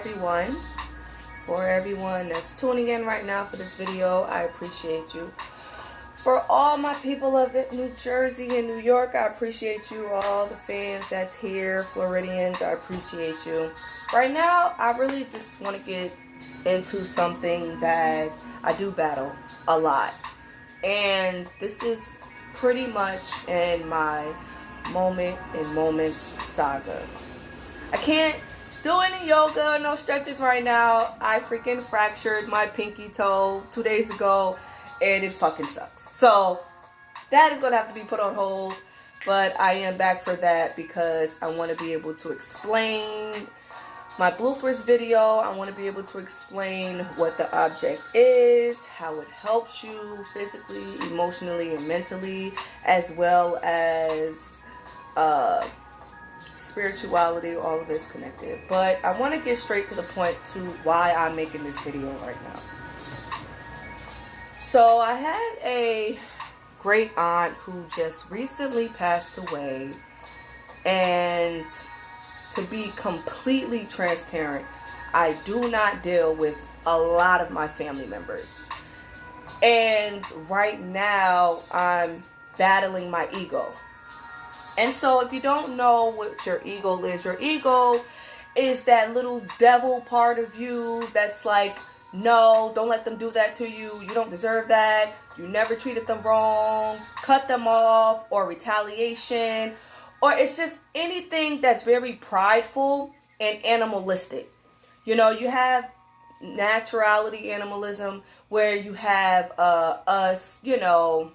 everyone. For everyone that's tuning in right now for this video, I appreciate you. For all my people of New Jersey and New York, I appreciate you. All the fans that's here, Floridians, I appreciate you. Right now, I really just want to get into something that I do battle a lot. And this is pretty much in my moment saga. I can't do any yoga, no stretches right now. I freaking fractured my pinky toe 2 days ago, and it fucking sucks. So that is going to have to be put on hold, but I am back for that because I want to be able to explain my bloopers video. I want to be able to explain what the object is, how it helps you physically, emotionally, and mentally, as well as spirituality. All of it's connected. But I want to get straight to the point to why I'm making this video right now. So I had a great aunt who just recently passed away, and to be completely transparent, I do not deal with a lot of my family members. And right now, I'm battling my ego. And so if you don't know what your ego is that little devil part of you that's like, no, don't let them do that to you. You don't deserve that. You never treated them wrong. Cut them off, or retaliation. Or it's just anything that's very prideful and animalistic. You know, you have naturality animalism where you have us, you know,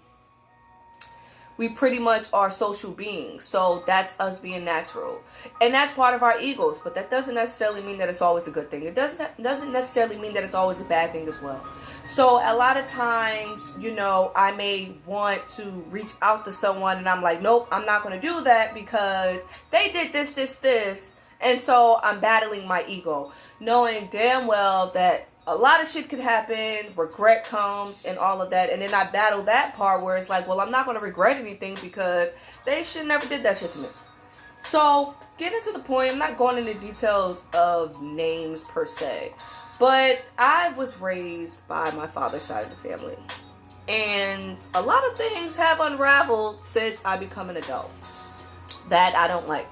we pretty much are social beings. So that's us being natural. And that's part of our egos. But that doesn't necessarily mean that it's always a good thing. It doesn't necessarily mean that it's always a bad thing as well. So a lot of times, you know, I may want to reach out to someone and I'm like, nope, I'm not going to do that because they did this. And so I'm battling my ego, knowing damn well that a lot of shit could happen, regret comes and all of that. And then I battle that part where it's like, well, I'm not going to regret anything because they should never did that shit to me. So getting to the point, I'm not going into details of names per se, but I was raised by my father's side of the family. And a lot of things have unraveled since I become an adult that I don't like.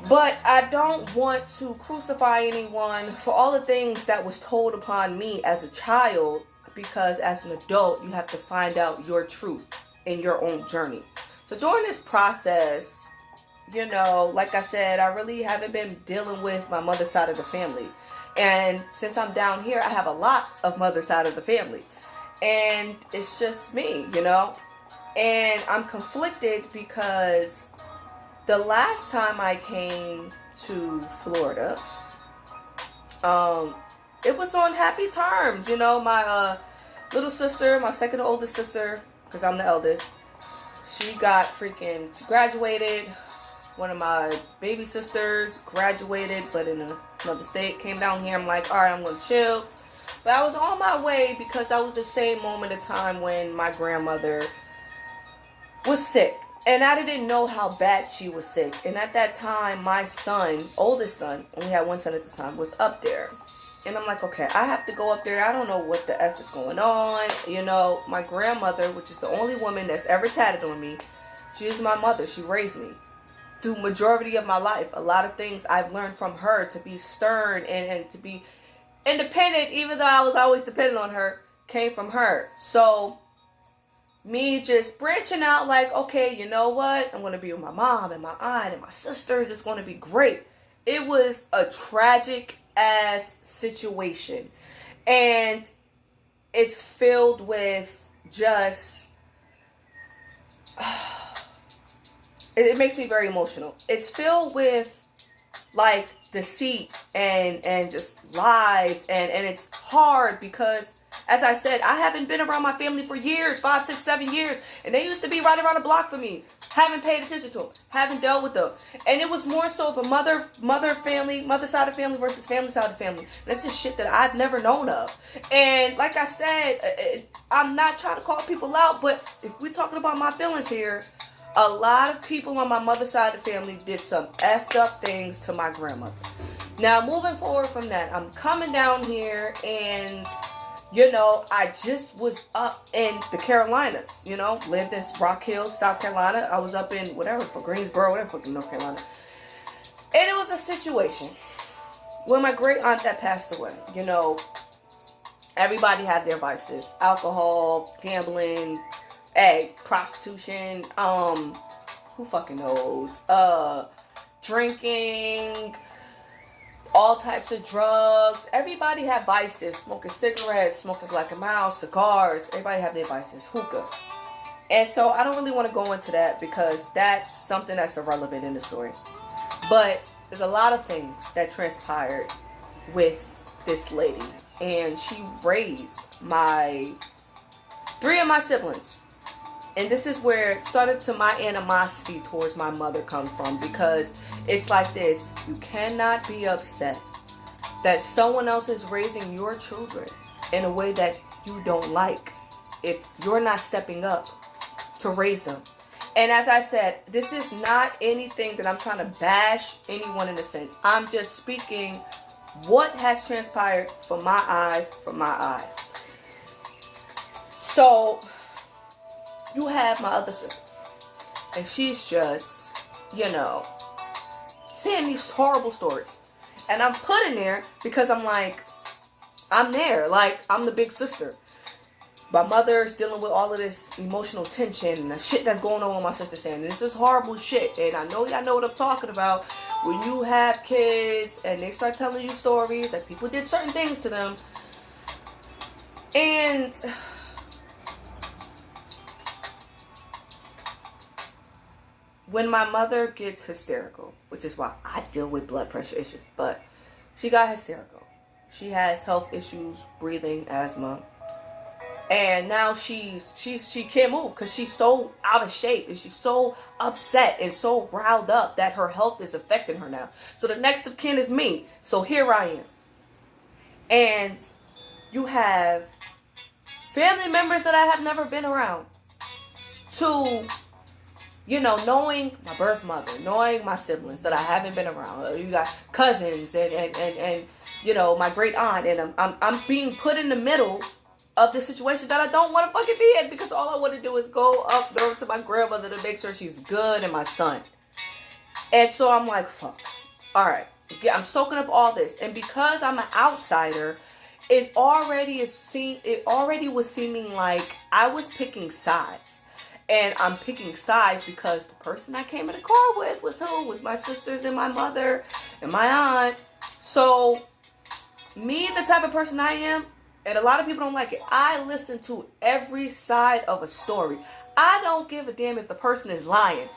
But I don't want to crucify anyone for all the things that was told upon me as a child, because as an adult, you have to find out your truth in your own journey. So during this process, you know, like I said, I really haven't been dealing with my mother's side of the family. And since I'm down here, I have a lot of mother's side of the family. And it's just me, you know. And I'm conflicted because the last time I came to Florida, it was on happy terms. You know, my little sister, my second oldest sister, because I'm the eldest, she graduated. One of my baby sisters graduated, but in another state, came down here. I'm like, all right, I'm going to chill. But I was on my way because that was the same moment of time when my grandmother was sick. And I didn't know how bad she was sick. And at that time, my son, oldest son, only had one son at the time, was up there. And I'm like, okay, I have to go up there. I don't know what the F is going on. You know, my grandmother, which is the only woman that's ever tatted on me, she is my mother. She raised me through majority of my life. A lot of things I've learned from her, to be stern and to be independent, even though I was always dependent on her, came from her. So me just branching out like, okay, you know what? I'm going to be with my mom and my aunt and my sisters. It's going to be great. It was a tragic ass situation. And it's filled with just it makes me very emotional. It's filled with like deceit and just lies, and it's hard because, as I said, I haven't been around my family for years, 5, 6, 7 years. And they used to be right around the block for me. Haven't paid attention to them. Haven't dealt with them. And it was more so the mother side of family versus family side of family. This is shit that I've never known of. And like I said, I'm not trying to call people out, but if we're talking about my feelings here, a lot of people on my mother's side of the family did some effed up things to my grandmother. Now, moving forward from that, I'm coming down here and, you know, I just was up in the Carolinas, you know, lived in Rock Hill, South Carolina. I was up in whatever, for Greensboro, whatever, fucking North Carolina. And it was a situation when my great aunt that passed away, you know, everybody had their vices. Alcohol, gambling, prostitution, who fucking knows? Drinking, all types of drugs. Everybody had vices. Smoking cigarettes, smoking Black and Mild, cigars. Everybody have their vices. Hookah. And so I don't really want to go into that because that's something that's irrelevant in the story. But there's a lot of things that transpired with this lady. And she raised three of my siblings. And this is where it started to my animosity towards my mother come from. Because it's like this. You cannot be upset that someone else is raising your children in a way that you don't like if you're not stepping up to raise them. And as I said, this is not anything that I'm trying to bash anyone in a sense. I'm just speaking what has transpired from my eyes, from my eye. So you have my other sister, and she's just, you know, saying these horrible stories. And I'm put in there because I'm like, I'm there. Like, I'm the big sister. My mother's dealing with all of this emotional tension and the shit that's going on with my sister saying. This is horrible shit. And I know y'all know what I'm talking about. When you have kids and they start telling you stories that people did certain things to them. And when my mother gets hysterical, which is why I deal with blood pressure issues, but she got hysterical. She has health issues, breathing, asthma. And now she can't move because she's so out of shape and she's so upset and so riled up that her health is affecting her now. So the next of kin is me. So here I am. And you have family members that I have never been around. To, you know, knowing my birth mother, knowing my siblings that I haven't been around. You got cousins and you know, my great aunt. And I'm being put in the middle of the situation that I don't want to fucking be in, because all I want to do is go up over to my grandmother to make sure she's good and my son. And so I'm like, fuck. All right. I'm soaking up all this. And because I'm an outsider, it already was seeming like I was picking sides. And I'm picking sides because the person I came in the car with was who? Was my sisters and my mother and my aunt. So me, the type of person I am, and a lot of people don't like it, I listen to every side of a story. I don't give a damn if the person is lying.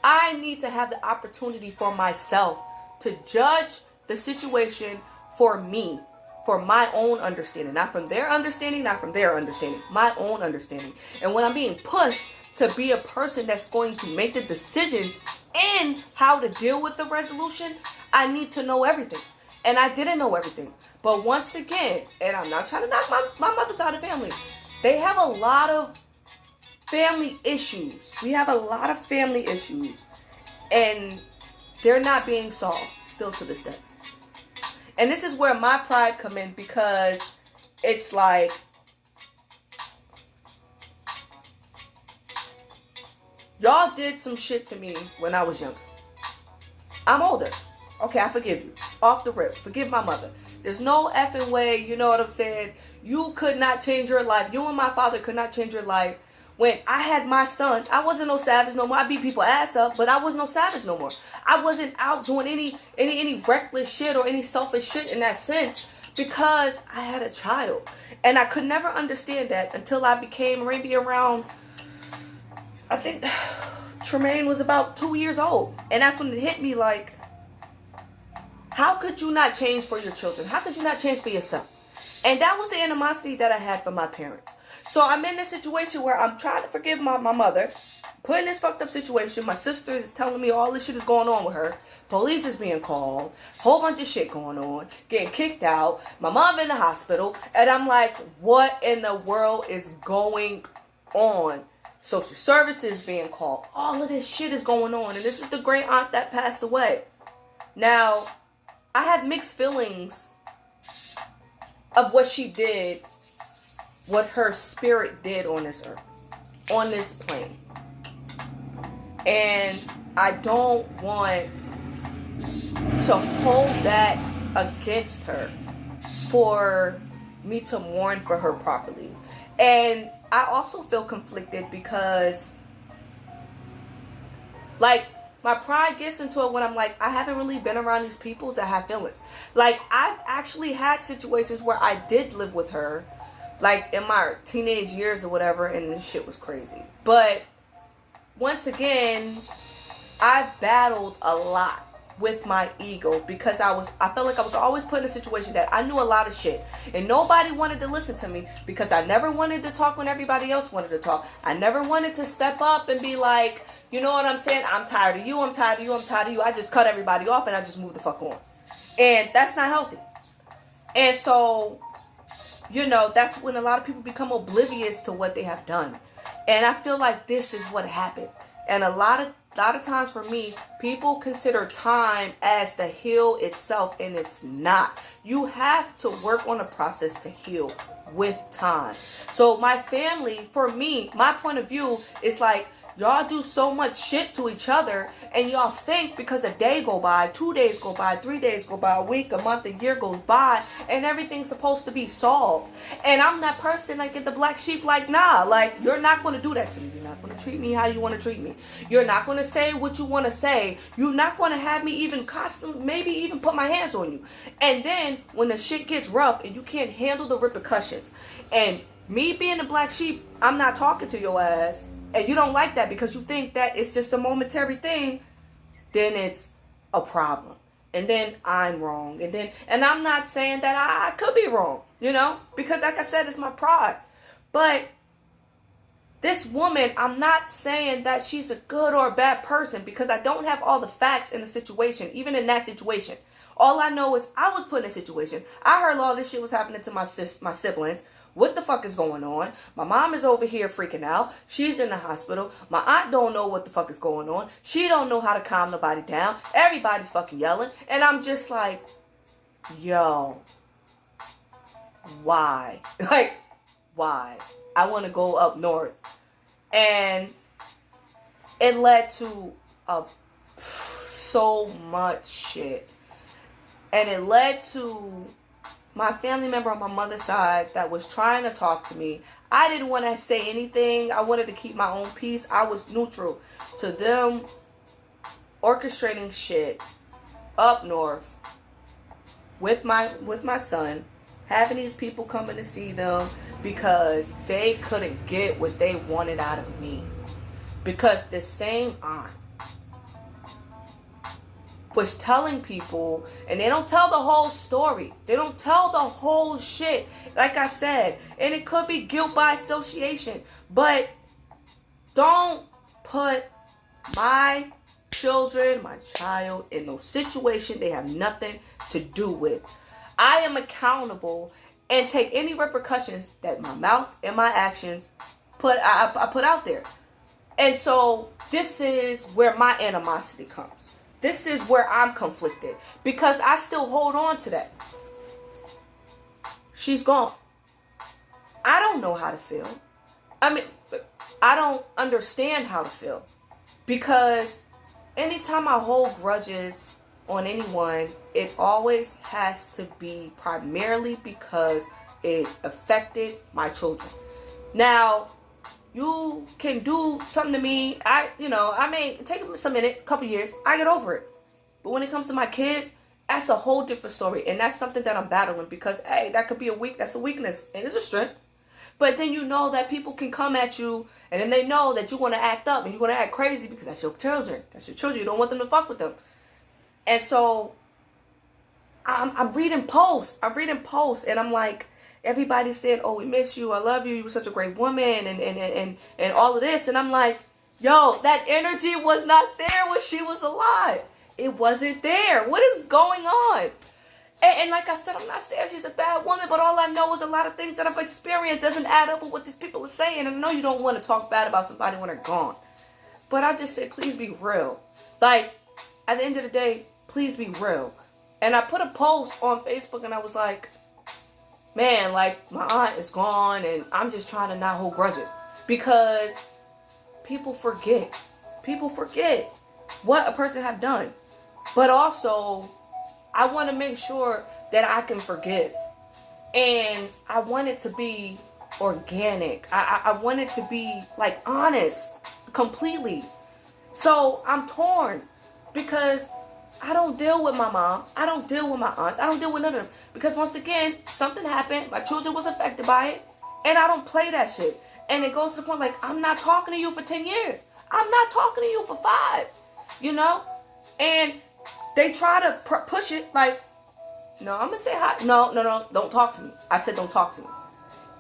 I need to have the opportunity for myself to judge the situation for me, for my own understanding. Not from their understanding, not from their understanding. My own understanding. And when I'm being pushed to be a person that's going to make the decisions and how to deal with the resolution, I need to know everything. And I didn't know everything. But once again, and I'm not trying to knock my mother's side of the family, they have a lot of family issues. We have a lot of family issues. And they're not being solved still to this day. And this is where my pride come in, because it's like, y'all did some shit to me when I was younger. I'm older. Okay, I forgive you. Off the rip. Forgive my mother. There's no effing way, you know what I'm saying? You could not change your life. You and my father could not change your life. When I had my son, I wasn't no savage no more. I beat people ass up, but I was no savage no more. I wasn't out doing any reckless shit or any selfish shit in that sense, because I had a child. And I could never understand that until I became maybe around, I think Tremaine was about 2 years old. And that's when it hit me like, how could you not change for your children? How could you not change for yourself? And that was the animosity that I had for my parents. So I'm in this situation where I'm trying to forgive my mother, put in this fucked up situation. My sister is telling me all this shit is going on with her. Police is being called. Whole bunch of shit going on. Getting kicked out. My mom in the hospital. And I'm like, what in the world is going on? Social services being called. All of this shit is going on. And this is the great aunt that passed away. Now, I have mixed feelings of what she did, what her spirit did on this earth, on this plane. And I don't want to hold that against her for me to mourn for her properly. And I also feel conflicted because, like, my pride gets into it when I'm like, I haven't really been around these people to have feelings. Like, I've actually had situations where I did live with her, like in my teenage years or whatever, and this shit was crazy. But once again, I battled a lot with my ego because I felt like I was always put in a situation that I knew a lot of shit and nobody wanted to listen to me because I never wanted to talk when everybody else wanted to talk. I never wanted to step up and be like, you know what I'm saying? I'm tired of you. I'm tired of you. I'm tired of you. I just cut everybody off and I just moved the fuck on. And that's not healthy. And so, you know, that's when a lot of people become oblivious to what they have done. And I feel like this is what happened. And a lot of times for me, people consider time as the heal itself, and it's not. You have to work on a process to heal with time. So my family, for me, my point of view is like, y'all do so much shit to each other, and y'all think because a day go by, 2 days go by, 3 days go by, a week, a month, a year goes by, and everything's supposed to be solved. And I'm that person like in the black sheep, like, nah, like, you're not going to do that to me. You're not going to treat me how you want to treat me. You're not going to say what you want to say. You're not going to have me even maybe even put my hands on you. And then when the shit gets rough and you can't handle the repercussions, and me being the black sheep, I'm not talking to your ass, and you don't like that because you think that it's just a momentary thing, then it's a problem. And then I'm wrong. And I'm not saying that I could be wrong, you know, because like I said, it's my pride. But this woman, I'm not saying that she's a good or a bad person because I don't have all the facts in the situation, even in that situation. All I know is I was put in a situation. I heard all this shit was happening to my siblings. What the fuck is going on? My mom is over here freaking out. She's in the hospital. My aunt don't know what the fuck is going on. She don't know how to calm nobody down. Everybody's fucking yelling. And I'm just like, yo, why? Like, why? I want to go up north. And it led to so much shit. And it led to my family member on my mother's side that was trying to talk to me. I didn't want to say anything. I wanted to keep my own peace. I was neutral to them orchestrating shit up north with my son, having these people coming to see them because they couldn't get what they wanted out of me. Because the same aunt was telling people, and they don't tell the whole story. They don't tell the whole shit, like I said. And it could be guilt by association. But don't put my children, my child, in no situation they have nothing to do with. I am accountable and take any repercussions that my mouth and my actions I put out there. And so this is where my animosity comes. This is where I'm conflicted because I still hold on to that. She's gone. I don't know how to feel. I mean, I don't understand how to feel because anytime I hold grudges on anyone, it always has to be primarily because it affected my children. Now, you can do something to me. I may take some minute, a couple years. I get over it. But when it comes to my kids, that's a whole different story. And that's something that I'm battling because, hey, that could be that's a weakness. And it's a strength. But then you know that people can come at you and then they know that you want to act up and you want to act crazy because that's your children. That's your children. You don't want them to fuck with them. And so I'm reading posts. And I'm like, everybody said, oh, we miss you. I love you. You were such a great woman and all of this. And I'm like, yo, that energy was not there when she was alive. It wasn't there. What is going on? And like I said, I'm not saying she's a bad woman, but all I know is a lot of things that I've experienced doesn't add up with what these people are saying. And I know you don't want to talk bad about somebody when they're gone. But I just said, please be real. Like, at the end of the day, please be real. And I put a post on Facebook and I was like, man, like, my aunt is gone and I'm just trying to not hold grudges. Because people forget. People forget what a person have done. But also, I want to make sure that I can forgive. And I want it to be organic. I want it to be like honest completely. So I'm torn because I don't deal with my mom. I don't deal with my aunts. I don't deal with none of them. Because once again, something happened. My children was affected by it. And I don't play that shit. And it goes to the point like, I'm not talking to you for 10 years. I'm not talking to you for 5. You know? And they try to push it like, no, I'm going to say hi. No, don't talk to me. I said don't talk to me.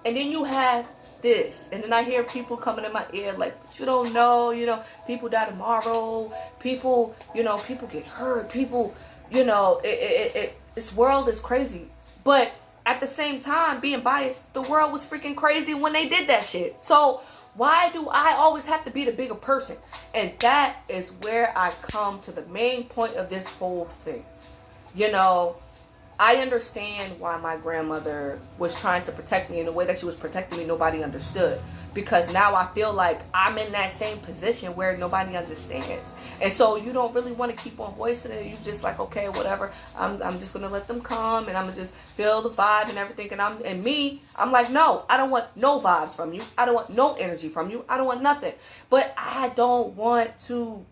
And then you have this. And then I hear people coming in my ear like, but you don't know, people die tomorrow. People, people get hurt. People, this world is crazy. But at the same time, being biased, the world was freaking crazy when they did that shit. So why do I always have to be the bigger person? And that is where I come to the main point of this whole thing. I understand why my grandmother was trying to protect me in the way that she was protecting me. Nobody understood. Because now I feel like I'm in that same position where nobody understands. And so you don't really want to keep on voicing it. You just like, okay, whatever. I'm just going to let them come and I'm going to just feel the vibe and everything. And I'm like, no, I don't want no vibes from you. I don't want no energy from you. I don't want nothing. But I don't want to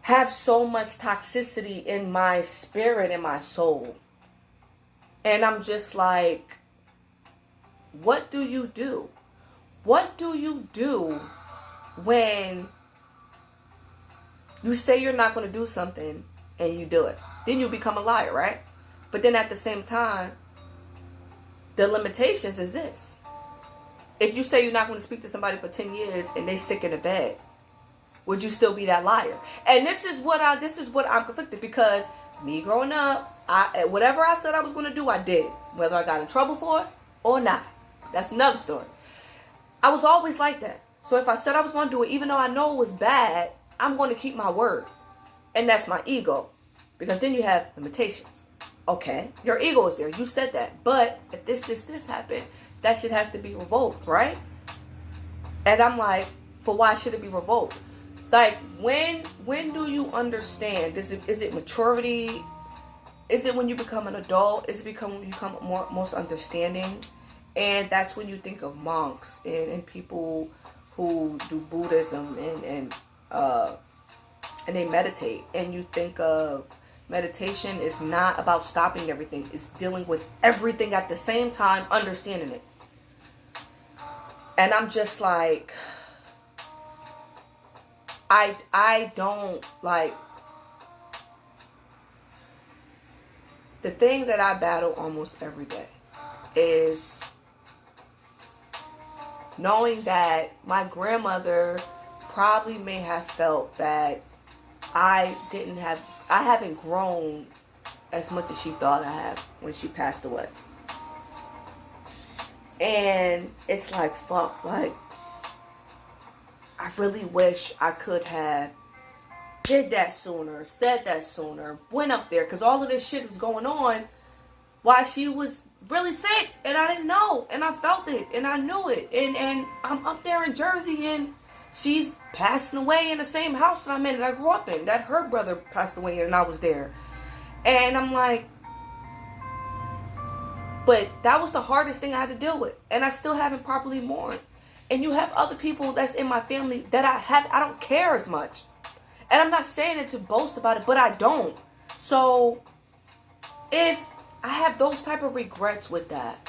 have so much toxicity in my spirit and my soul. And I'm just like, what do you do? What do you do when you say you're not going to do something and you do it? Then you become a liar, right? But then at the same time, the limitations is this. If you say you're not going to speak to somebody for 10 years and they sick in the bed, would you still be that liar? And this is what I'm conflicted, because me growing up, whatever I said I was going to do, I did. Whether I got in trouble for it or not. That's another story. I was always like that. So if I said I was going to do it, even though I know it was bad, I'm going to keep my word. And that's my ego. Because then you have limitations. Okay, your ego is there. You said that. But if this happened, that shit has to be revoked, right? And I'm like, but why should it be revoked? Like, when do you understand? Is it maturity? Is it when you become an adult? Is it when you become most understanding? And that's when you think of monks and people who do Buddhism and they meditate. And you think of meditation is not about stopping everything. It's dealing with everything at the same time, understanding it. And I'm just like, I don't like. The thing that I battle almost every day is knowing that my grandmother probably may have felt that I haven't grown as much as she thought I have when she passed away. And it's like, fuck, like, I really wish I could have did that sooner, said that sooner, went up there, because all of this shit was going on while she was really sick, and I didn't know, and I felt it, and I knew it, and I'm up there in Jersey, and she's passing away in the same house that I'm in, that I grew up in, that her brother passed away in, and I was there, and I'm like, but that was the hardest thing I had to deal with, and I still haven't properly mourned. And you have other people that's in my family that I don't care as much. And I'm not saying it to boast about it, but I don't. So if I have those type of regrets with that,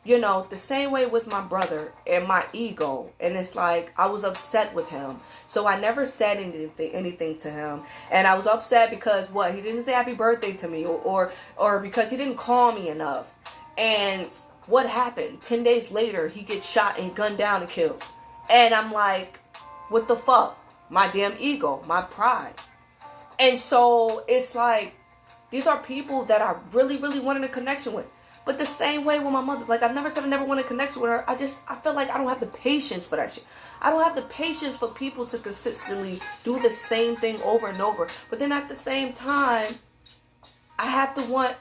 the same way with my brother and my ego. And it's like, I was upset with him. So I never said anything to him. And I was upset because he didn't say happy birthday to me, or because he didn't call me enough. And what happened? 10 days later, he gets shot and gunned down and killed. And I'm like, what the fuck? My damn ego, my pride. And so it's like, these are people that I really, really wanted a connection with. But the same way with my mother, like, I've never said I never wanted a connection with her. I feel like I don't have the patience for that shit. I don't have the patience for people to consistently do the same thing over and over. But then at the same time, I have to want,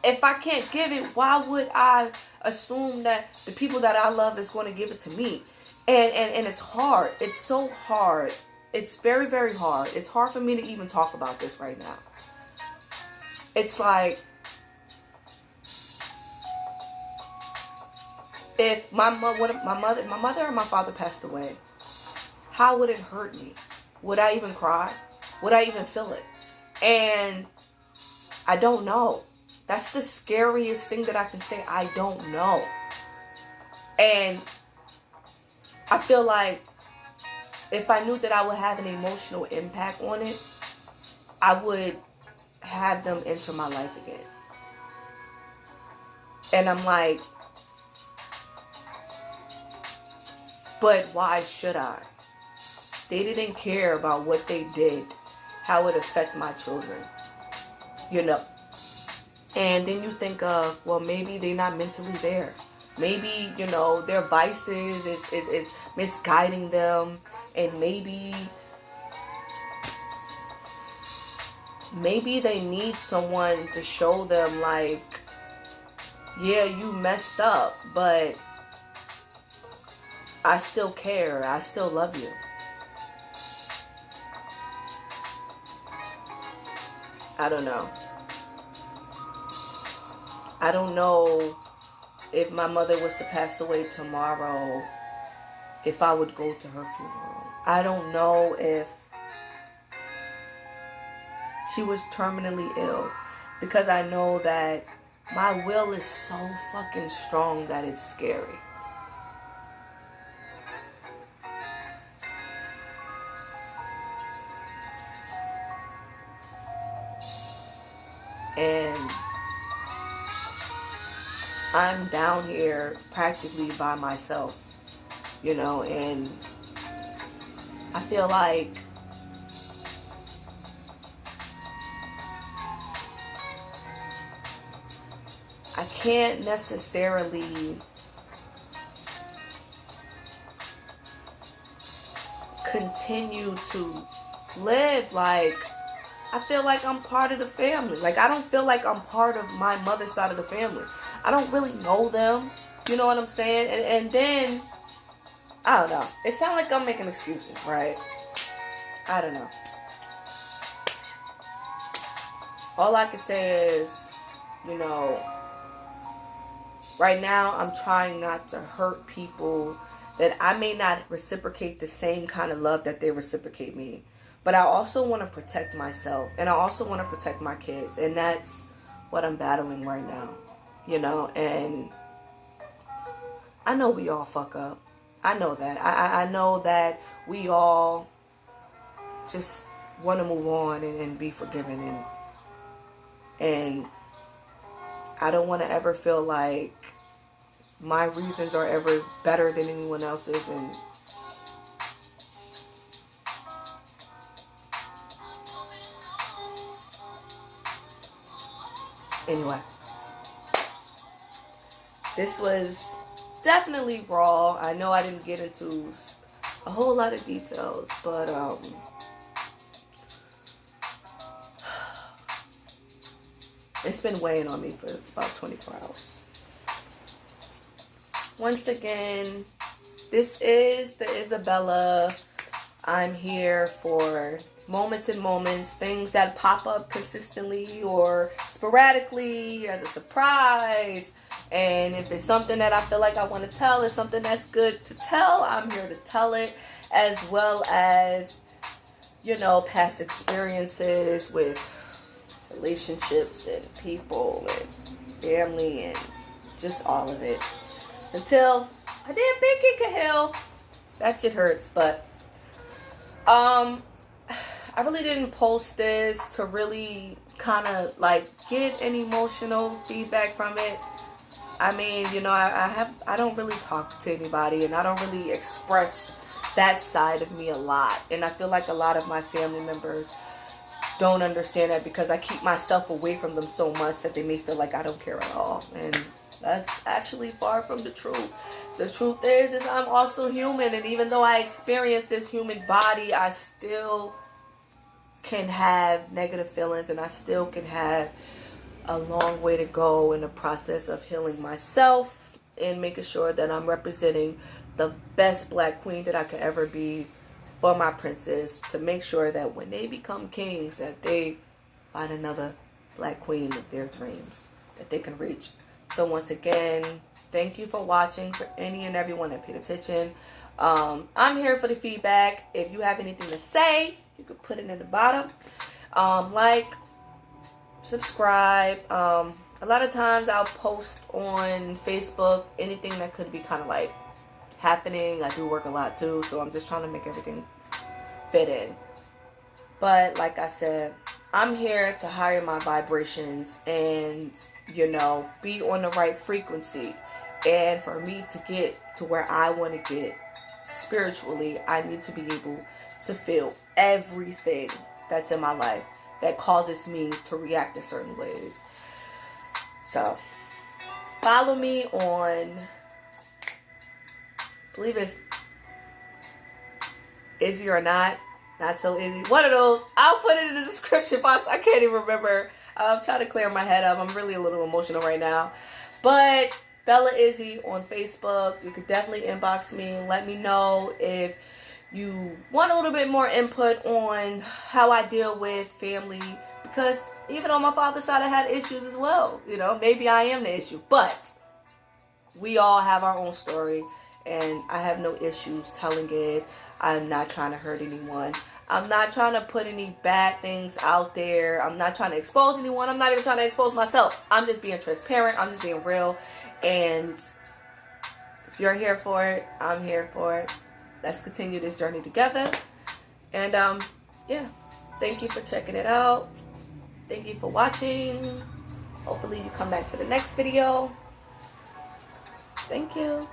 if I can't give it, why would I assume that the people that I love is going to give it to me? And it's hard. It's so hard. It's very, very hard. It's hard for me to even talk about this right now. It's like, if my mother or my father passed away, how would it hurt me? Would I even cry? Would I even feel it? And I don't know. That's the scariest thing that I can say. I don't know. And I feel like if I knew that I would have an emotional impact on it, I would have them enter my life again. And I'm like, but why should I? They didn't care about what they did, how it affect my children, you know. And then you think of, well, maybe they're not mentally there. Maybe, you know, their vices is misguiding them. And maybe they need someone to show them, like, yeah, you messed up, but I still care. I still love you. I don't know. I don't know if my mother was to pass away tomorrow, if I would go to her funeral. I don't know if she was terminally ill, because I know that my will is so fucking strong that it's scary. And I'm down here practically by myself, you know, and I feel like I can't necessarily continue to live like, I feel like I'm part of the family. Like, I don't feel like I'm part of my mother's side of the family. I don't really know them. You know what I'm saying? And then, I don't know. It sounds like I'm making excuses, right? I don't know. All I can say is, you know, right now I'm trying not to hurt people that I may not reciprocate the same kind of love that they reciprocate me. But I also want to protect myself, and I also want to protect my kids, and that's what I'm battling right now, you know. And I know we all fuck up. I know that. I know that we all just want to move on and be forgiven, and I don't want to ever feel like my reasons are ever better than anyone else's. And anyway, this was definitely raw. I know I didn't get into a whole lot of details, but it's been weighing on me for about 24 hours. Once again, this is the Isabella. I'm here for moments and moments, things that pop up consistently or sporadically as a surprise. And if it's something that I feel like I want to tell, it's something that's good to tell, I'm here to tell it, as well as, you know, past experiences with relationships and people and family and just all of it. Until I didn't think it could heal. That shit hurts, but I really didn't post this to really kind of like get an emotional feedback from it. I mean, you know, I don't really talk to anybody, and I don't really express that side of me a lot. And I feel like a lot of my family members don't understand that, because I keep myself away from them so much that they may feel like I don't care at all. And that's actually far from the truth. The truth is I'm also human, and even though I experience this human body, I still can have negative feelings, and I still can have a long way to go in the process of healing myself and making sure that I'm representing the best black queen that I could ever be for my princess, to make sure that when they become kings, that they find another black queen of their dreams that they can reach. So once again, thank you for watching. For any and everyone that paid attention, I'm here for the feedback. If you have anything to say, you can put it in the bottom. Like, subscribe. A lot of times I'll post on Facebook anything that could be kind of like happening. I do work a lot too, so I'm just trying to make everything fit in. But like I said, I'm here to higher my vibrations and, you know, be on the right frequency. And for me to get to where I want to get spiritually, I need to be able to feel everything that's in my life that causes me to react in certain ways. So follow me on, I believe it's Izzy or Not So Izzy, one of those. I'll put it in the description box. I can't even remember. I'm trying to clear my head up. I'm really a little emotional right now. But Bella Izzy on Facebook. You could definitely inbox me. Let me know if you want a little bit more input on how I deal with family. Because even on my father's side, I had issues as well. You know, maybe I am the issue. But we all have our own story. And I have no issues telling it. I'm not trying to hurt anyone. I'm not trying to put any bad things out there. I'm not trying to expose anyone. I'm not even trying to expose myself. I'm just being transparent. I'm just being real. And if you're here for it, I'm here for it. Let's continue this journey together. And yeah, thank you for checking it out. Thank you for watching. Hopefully you come back to the next video. Thank you.